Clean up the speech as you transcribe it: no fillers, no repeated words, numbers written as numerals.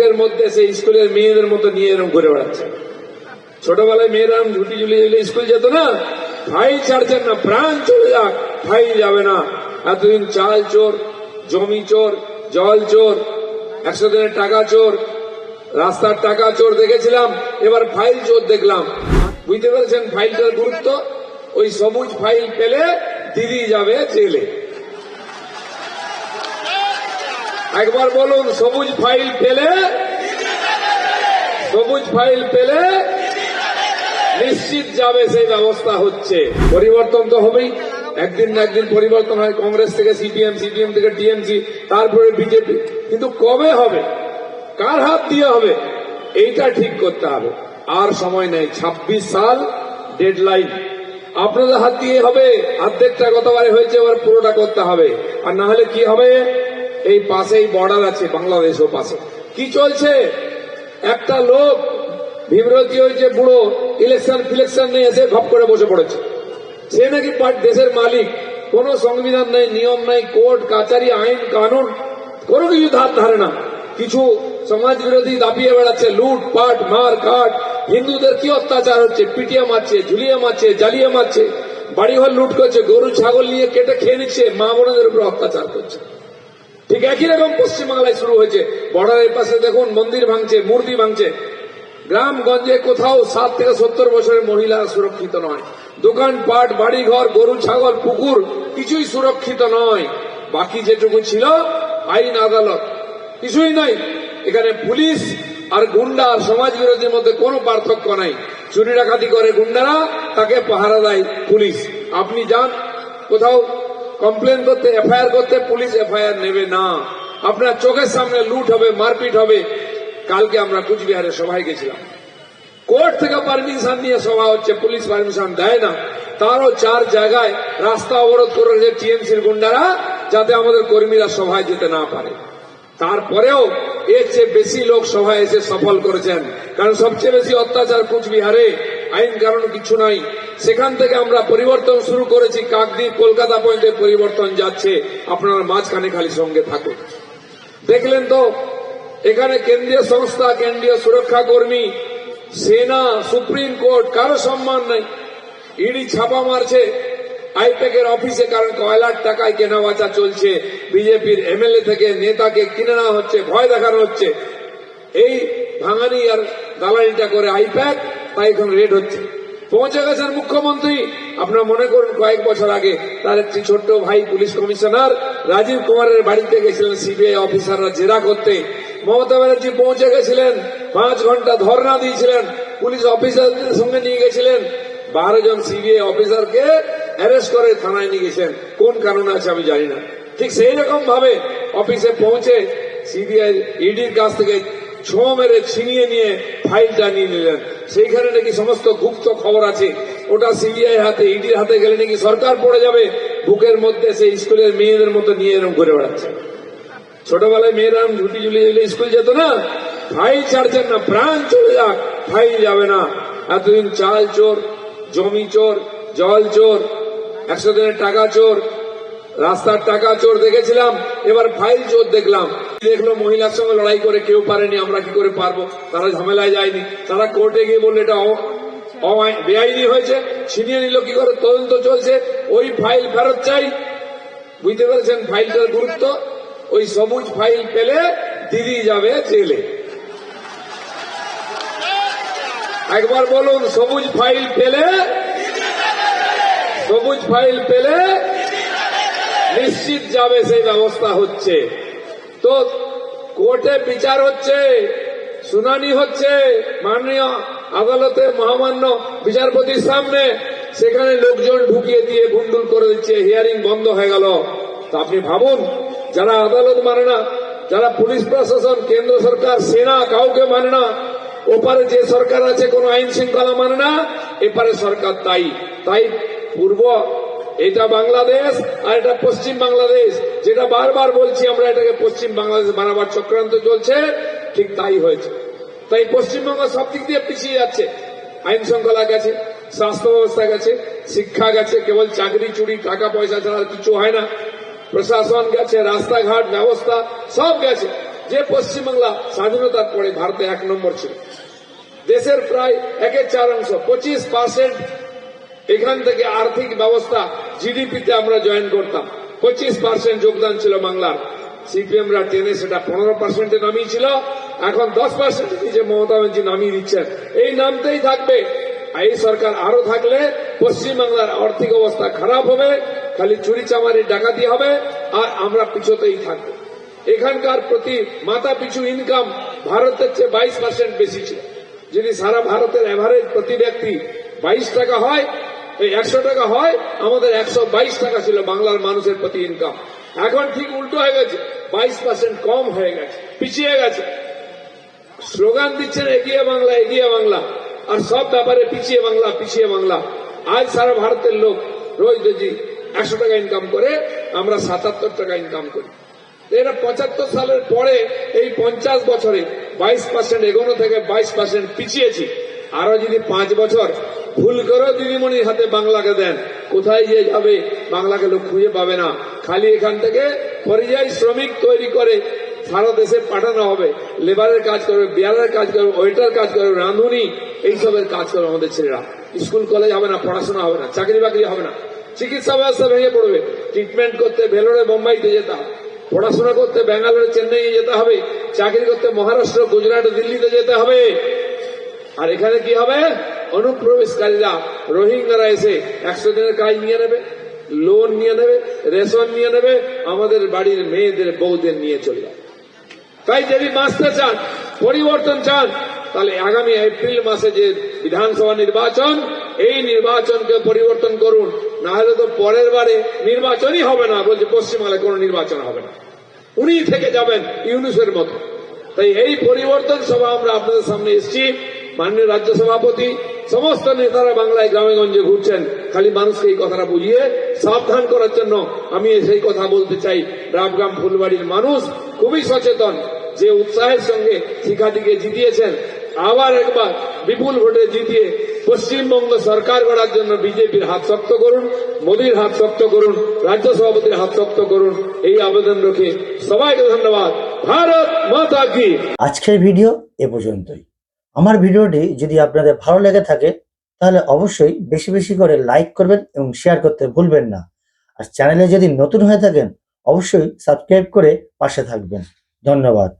এর মধ্যে সেই স্কুলের মেয়েদের মতো নিয়ে এরকম ঘুরে বেড়াচ্ছে। ছোটবেলায় মেয়েরা ঝুটি ঝুলিয়ে ঝুলিয়ে স্কুল যেত না, ভাই ছাড়ছেন না, প্রাণ চলে যাক ভাই যাবে না। এতদিন চাল চোর, জমি চোর, জল চোর, 100 দিনের টাকা চোর, রাস্তার টাকা চোর দেখেছিলাম, এবার ফাইল চোর দেখলাম। বুঝতে পেরেছেন ফাইলটার গুরুত্ব? ওই সবুজ ফাইল পেলে দিদি যাবে জেলে। একবার বলুন, সবুজ ফাইল পেলে, সবুজ ফাইল পেলে নিশ্চিত যাবে, সেই ব্যবস্থা হচ্ছে। পরিবর্তন তো হবেই, একদিন না একদিন পরিবর্তন হয়। কংগ্রেস থেকে সিপিএম, সিপিএম থেকে টিএমসি, তারপরে বিজেপি। কিন্তু কবে হবে, কার হাত দিয়ে হবে, এইটা ঠিক করতে হবে। আর সময় নেই, 26 সাল ডেডলাইন। আপনাদের হাত দিয়ে হবে, অর্ধেকটা গতবারে হয়েছে, এবার পুরোটা করতে হবে। আর না হলে কি হবে, এই পাশেই বর্ডার আছে, বাংলাদেশও পাশে। কি চলছে, একটা লোক বিব্রতি হয়েছে, বুড়ো, ইলেকশন ফিলেকশন নিয়ে এসে ঘপ করে বসে পড়েছে। সে নাকি দেশের মালিক, কোন সংবিধান নেই, নিয়ম নাই, কোর্ট কাচারি, আইন কানুন কোনো কিছু ধার ধারে না। কিছু সমাজ বিরোধী দাপিয়ে বেড়াচ্ছে, লুট পাট মার কাট, হিন্দুদের কি অত্যাচার হচ্ছে, পিটিয়ে মারছে, ঝুলিয়ে মারছে, জ্বালিয়ে মারছে, বাড়িঘর লুট করছে, গরু ছাগল নিয়ে কেটে খেয়ে নিচ্ছে, মা বোনদের উপর অত্যাচার করছে। ঠিক একই রকম পশ্চিমবাংলায় শুরু হয়েছে। বর্ডারের পাশে দেখুন মন্দির ভাঙছে, মূর্তি ভাঙছে। গ্রামগঞ্জে কোথাও 60 থেকে 70 বছরের মহিলা সুরক্ষিত নয়। দোকানপাট, বাড়িঘর, গরু ছাগল, পুকুর কিছুই সুরক্ষিত নয়। বাকি যেটুকু ছিল আইন আদালত কিছুই নাই। এখানে পুলিশ আর গুন্ডা আর সমাজ বিরোধীর মধ্যে কোনো পার্থক্য নাই। চুরি ডাকাতি করে গুন্ডারা, তাকে পাহারা দেয় পুলিশ। আপনি যান কোথাও কমপ্লেন করতে, এফআইআর করতে, পুলিশ এফআইআর নেবে না। আপনার চোখের সামনে লুট হবে, মারপিট হবে। কালকে আমরা কুচবিহারে সভায় গেছিলাম, কোর্ট থেকে পারমিশন নিয়ে সভা হচ্ছে, পুলিশ পারমিশন দেয় না। তারও 4 জায়গায় রাস্তা অবরোধ করে রেখেছে টিএমসির গুন্ডারা, যাতে আমাদের কর্মীরা সভায় যেতে না পারে। তারপরেও এর চেয়ে বেশি লোক সভায় এসে সফল করেছেন, কারণ সবচেয়ে বেশি অত্যাচার কুচবিহারে, আইন কারণ কিছু নাই। সেখান থেকে আমরা পরিবর্তন শুরু করেছি, কাকদ্বীপ কলকাতা পর্যন্ত পরিবর্তন যাচ্ছে। আপনারা মাঝখানে খালি সঙ্গে থাকুন। দেখলেন তো এখানে কেন্দ্রীয় সংস্থা, কেন্দ্রীয় সুরক্ষা কর্মী, সেনা, সুপ্রিম কোর্ট, কারো সম্মান নাই। ইডি ছাপা মারছে আইপ্যাকের অফিসে, কারণ কয়লার টাকায় কেনা বেচা চলছে। বিজেপির এমএলএ থেকে নেতাকে কিনে নেওয়া হচ্ছে, ভয় দেখানো হচ্ছে। এই ভাঙানি আর দালালিটা করে আইপ্যাক, তাই এখন রেড হচ্ছে। পৌঁছে গেছেন মুখ্যমন্ত্রী। আপনারা মনে করুন কয়েক বছর আগে তার একটি ছোট্ট ভাই পুলিশ কমিশনার রাজীব কুমারের বাড়িতে গেছিলেন সিবিআই অফিসাররা জেরা করতে। মমতা ব্যানার্জি পৌঁছে গেছিলেন, 5 ঘন্টা ধর্ণা দিয়েছিলেন, পুলিশ অফিসারদের সঙ্গে নিয়ে গেছিলেন। 12 জন সিবিআই অফিসারকে অ্যারেস্ট করে থানায় নিয়ে গেছেন। কোন কারণে আছে আমি জানি না। ঠিক সেই রকম ভাবে অফিসে পৌঁছে সিবিআই ইডির কাছ থেকে ছো মেরে ছিনিয়ে নিয়ে ফাইলটা নিয়ে নিলেন। সেইখানে নাকি সমস্ত গুপ্ত খবর আছে। ওটা সিবিআই হাতে, ইডির হাতে গেলে নাকি সরকার পড়ে যাবে। বুকের মধ্যে সেই স্কুলের মেয়েদের মতো নিয়ে এরকম ঘুরে বেড়াচ্ছে। ছোটবেলায় মেয়েরা ঝুটি ঝুলিয়ে ঝুলিয়ে স্কুল যেত না, ভাই ছাড়ছেন না, প্রাণ চলে যাক ভাই যাবে না। এতদিন চাল চোর, জমি চোর, জল চোর, 100 দিনের টাকা চোর, রাস্তার টাকা চোর দেখেছিলাম, এবার ফাইল চোর দেখলাম। দেখলো মহিলার সঙ্গে লড়াই করে কেউ পারেনি, আমরা কি করে পারবো। তারা ঝামেলায় যায়নি, তারা কোর্টে গিয়ে বললো এটা বেআইনি হয়েছে, ছিনিয়ে নিল কি করে, তদন্ত চলছে, ওই ফাইল ফেরত চাই। বুঝতে পেরেছেন ফাইলটার গুরুত্ব? ওই সবুজ ফাইল পেলে দিদি যাবে জেলে। একবার বলুন, সবুজ ফাইল পেলে, সবুজ ফাইল পেলে নিশ্চিত যাবে, সেই ব্যবস্থা হচ্ছে। তো কোর্টে বিচার হচ্ছে, শুনানি হচ্ছে, মাননীয় আদালতে মহামান্য বিচারপতির সামনে। সেখানে লোকজন ঢুকিয়ে দিয়ে গুন্ডুল করে দিচ্ছে, হিয়ারিং বন্ধ হয়ে গেল। তো আপনি ভাবুন, যারা আদালত মানে না, যারা পুলিশ প্রশাসন, কেন্দ্র সরকার, সেনা কাউকে মানে না, ওপারে যে সরকার আছে কোন আইন শৃঙ্খলা মানে না, এপারে সরকার তাই। তাই পূর্ব এটা বাংলাদেশ আর এটা পশ্চিম বাংলাদেশ, যেটা বারবার বলছি আমরা, এটাকে পশ্চিম বাংলাদেশ বানাবার চক্রান্ত চলছে। ঠিক তাই হয়েছে। তাই পশ্চিমবঙ্গ সব দিক দিয়ে পিছিয়ে যাচ্ছে। আইন শৃঙ্খলা গেছে, স্বাস্থ্য ব্যবস্থা গেছে, শিক্ষা গেছে, কেবল চাকরি চুরি টাকা পয়সা ছাড়া কিছু হয় না। প্রশাসন গেছে, রাস্তাঘাট ব্যবস্থা সব গেছে। যে পশ্চিমবাংলা স্বাধীনতার পরে ভারতে 1 নম্বর ছিল, দেশের প্রায় 1/4 25% এখান থেকে আর্থিক ব্যবস্থা জিডিপিতে আমরা জয়েন করতাম, 25% যোগদান ছিল বাংলার। সিপিএমরা টেনে সেটা 15% নামিয়েছিল, এখন 10% নিচে মমতা ব্যানার্জি নামিয়ে দিচ্ছেন। এই নামতেই থাকবে। এই সরকার আরো থাকলে পশ্চিমবাংলার আর্থিক অবস্থা খারাপ হবে, খালি চুরি চামারি ডাকাতি হবে, আর আমরা পিছতেই থাকবো। এখানকার প্রতি মাথা পিছু ইনকাম ভারতের চেয়ে 22% বেশি ছিল। যদি সারা ভারতের এভারেজ প্রতি ব্যক্তি 22 টাকা হয়, এই 100 টাকা হয়, আমাদের 122 টাকা ছিল বাংলার মানুষের প্রতি ইনকাম। এখন ঠিক উল্টো হয়ে গেছে, 22% কম হয়ে গেছে, পিছিয়ে গেছে। স্লোগান দিচ্ছেন এগিয়ে বাংলা, এগিয়ে বাংলা, আর সব ব্যাপারে পিছিয়ে বাংলা, পিছিয়ে বাংলা। আজ সারা ভারতের লোক রোজ যদি 100 টাকা ইনকাম করে, আমরা 77 টাকা ইনকাম করি। এরা 75 সালের পরে এই 50 বছরে 22% এগোনো থেকে 22% পিছিয়েছি। আরো যদি 5 বছর ভুল করেও দিদিমণির হাতে বাংলাকে দেন, কোথায় যে যাবে বাংলাকে লোক খুঁজে পাবে না। খালি এখান থেকে পরিযায়ী শ্রমিক তৈরি করে সারা দেশে পাঠানো হবে, লেবারের কাজ করবে, বিয়ারের কাজ করবে, ওয়েটার কাজ করবে, রাঁধুনি, এইসবের কাজ করবে আমাদের ছেলেরা। স্কুল কলেজ হবে না, পড়াশোনা হবে না, চাকরি বাকরি হবে না, চিকিৎসা ব্যবস্থা ভেঙে পড়বে। ট্রিটমেন্ট করতে ভেলোরে বোম্বাইতে যেতে হবে, পড়াশোনা করতে ব্যাঙ্গালোরে চেন্নাইয়ে যেতে হবে, চাকরি করতে মহারাষ্ট্র গুজরাট দিল্লিতে যেতে হবে। আর এখানে কি হবে? অনুপ্রবেশকারীরা রোহিঙ্গারা এসে 100 দিনের কাজ নিয়ে নেবে, লোন নিয়ে নেবে, রেশন নিয়ে নেবে, আমাদের বাড়ির মেয়েদের বউদের নিয়ে চলে যাবে। তাই যদি বাঁচতে চান, পরিবর্তন চান, তাহলে আগামী এপ্রিল মাসে যে বিধানসভা নির্বাচন, এই নির্বাচনকে পরিবর্তন করুন। না হলে তো পরের বারে নির্বাচনই হবে না। বলছে পশ্চিমবাংলায় কোনো নির্বাচন হবে না, উনি থেকে যাবেন ইউনুসের মতো। তাই এই পরিবর্তন সভা আমরা আপনাদের সামনে এসেছি। মাননীয় রাজ্য সভাপতি, সমস্ত নেতারা বাংলায় গ্রামে গঞ্জে ঘুরছেন, খালি মানুষকে এই কথাটা বুঝিয়ে সাবধান করার জন্য আমি সেই কথা বলতে চাই। রাবগ্রাম ফুলবাড়ির মানুষ খুবই সচেতন। যে উৎসাহের সঙ্গে শিখাটিকে জিতিয়েছেন, আবার একবার বিপুল ভোটে জিতিয়ে পশ্চিমবঙ্গ সরকার গড়ার জন্য বিজেপির হাত শক্ত করুন, মোদীর হাত শক্ত করুন, রাজ্য সভাপতির হাত শক্ত করুন। এই আবেদন রেখে সবাইকে ধন্যবাদ। ভারত মাতা কি। আজকের ভিডিও এ পর্যন্তই। আমার ভিডিওটি যদি আপনাদের ভালো লেগে থাকে, তাহলে অবশ্যই বেশি বেশি করে লাইক করবেন এবং শেয়ার করতে ভুলবেন না। আর চ্যানেলে যদি নতুন হয়ে থাকেন, অবশ্যই সাবস্ক্রাইব করে পাশে থাকবেন। ধন্যবাদ।